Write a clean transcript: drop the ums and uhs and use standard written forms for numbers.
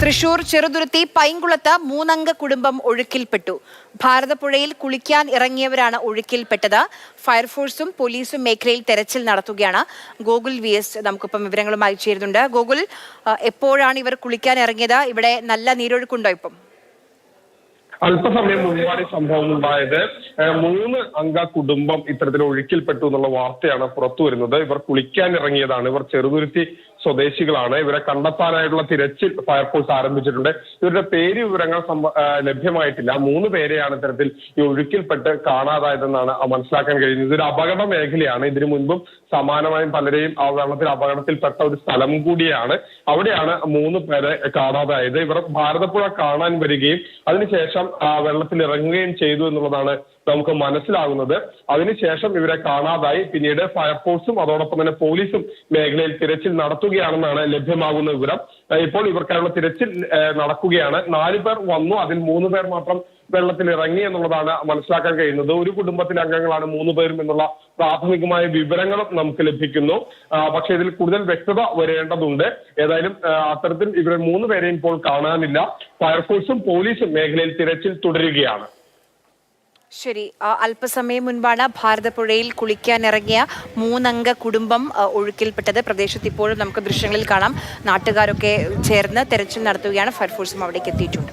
തൃശൂർ ചെറുതുരുത്തി പൈങ്കുളത്ത് മൂന്നംഗ കുടുംബം ഒഴുക്കിൽപ്പെട്ടു. ഭാരതപ്പുഴയിൽ കുളിക്കാൻ ഇറങ്ങിയവരാണ് ഒഴുക്കിൽപ്പെട്ടത്. ഫയർഫോഴ്സും പോലീസും മേഖലയിൽ തെരച്ചിൽ നടത്തുകയാണ്. ഗോകുൽ VS നമുക്കിപ്പം വിവരങ്ങളുമായി ചേരുന്നുണ്ട്. ഗോകുൽ, എപ്പോഴാണ് ഇവർ കുളിക്കാൻ ഇറങ്ങിയത്? ഇവിടെ നല്ല നീരൊഴുക്കുണ്ടോ ഇപ്പം? അല്പസമയം മുൻപാണ് ഈ സംഭവം ഉണ്ടായത്. 3 അംഗ കുടുംബം ഇത്തരത്തിൽ ഒഴുക്കിൽപ്പെട്ടു എന്നുള്ള വാർത്തയാണ് പുറത്തു വരുന്നത്. ഇവർ കുളിക്കാൻ ഇറങ്ങിയതാണ്. ഇവർ ചെറുതുരുത്തി സ്വദേശികളാണ്. ഇവരെ കണ്ടെത്താനായിട്ടുള്ള തിരച്ചിൽ ഫയർഫോഴ്സ് ആരംഭിച്ചിട്ടുണ്ട്. ഇവരുടെ പേര് വിവരങ്ങൾ ലഭ്യമായിട്ടില്ല. 3 പേരെയാണ് ഇത്തരത്തിൽ ഈ ഒഴുക്കിൽപ്പെട്ട് കാണാതായതെന്നാണ് മനസ്സിലാക്കാൻ കഴിയുന്നത്. ഇതൊരു അപകട മേഖലയാണ്. ഇതിനു മുൻപും സമാനമായും പലരെയും ആ വെള്ളത്തിൽ അപകടത്തിൽപ്പെട്ട ഒരു സ്ഥലം കൂടിയാണ്. അവിടെയാണ് 3 പേരെ കാണാതായത്. ഇവർ ഭാരതപ്പുഴ കാണാൻ വരികയും അതിനുശേഷം വെള്ളത്തിൽ ഇറങ്ങുകയും ചെയ്തു എന്നുള്ളതാണ് നമുക്ക് മനസ്സിലാകുന്നത്. അതിനുശേഷം ഇവരെ കാണാതായി. പിന്നീട് ഫയർഫോഴ്സും അതോടൊപ്പം തന്നെ പോലീസും മേഖലയിൽ തിരച്ചിൽ നടത്തുകയാണെന്നാണ് ലഭ്യമാകുന്ന വിവരം. ഇപ്പോൾ ഇവർക്കായുള്ള തിരച്ചിൽ നടക്കുകയാണ്. 4 പേർ വന്നു, അതിൽ 3 പേർ മാത്രം വെള്ളത്തിൽ ഇറങ്ങി എന്നുള്ളതാണ് മനസ്സിലാക്കാൻ കഴിയുന്നത്. ഒരു കുടുംബത്തിലെ അംഗങ്ങളാണ് 3 പേരും എന്നുള്ള പ്രാഥമികമായ വിവരങ്ങളും നമുക്ക് ലഭിക്കുന്നു. പക്ഷേ ഇതിൽ കൂടുതൽ വ്യക്തത വരേണ്ടതുണ്ട്. ഏതായാലും അത്തരത്തിൽ ഇവരെ 3 പേരെയും ഇപ്പോൾ കാണാനില്ല. ഫയർഫോഴ്സും പോലീസും മേഖലയിൽ തിരച്ചിൽ തുടരുകയാണ്. ശരി, അല്പസമയം മുൻപാണ് ഭാരതപ്പുഴയിൽ കുളിക്കാൻ ഇറങ്ങിയ 3 അംഗ കുടുംബം ഒഴുക്കിൽപ്പെട്ടത്. പ്രദേശത്ത് ഇപ്പോഴും നമുക്ക് ദൃശ്യങ്ങളിൽ കാണാം. നാട്ടുകാരൊക്കെ ചേർന്ന് തെരച്ചിൽ നടത്തുകയാണ്. ഫയർഫോഴ്സും അവിടേക്ക് എത്തിയിട്ടുണ്ട്.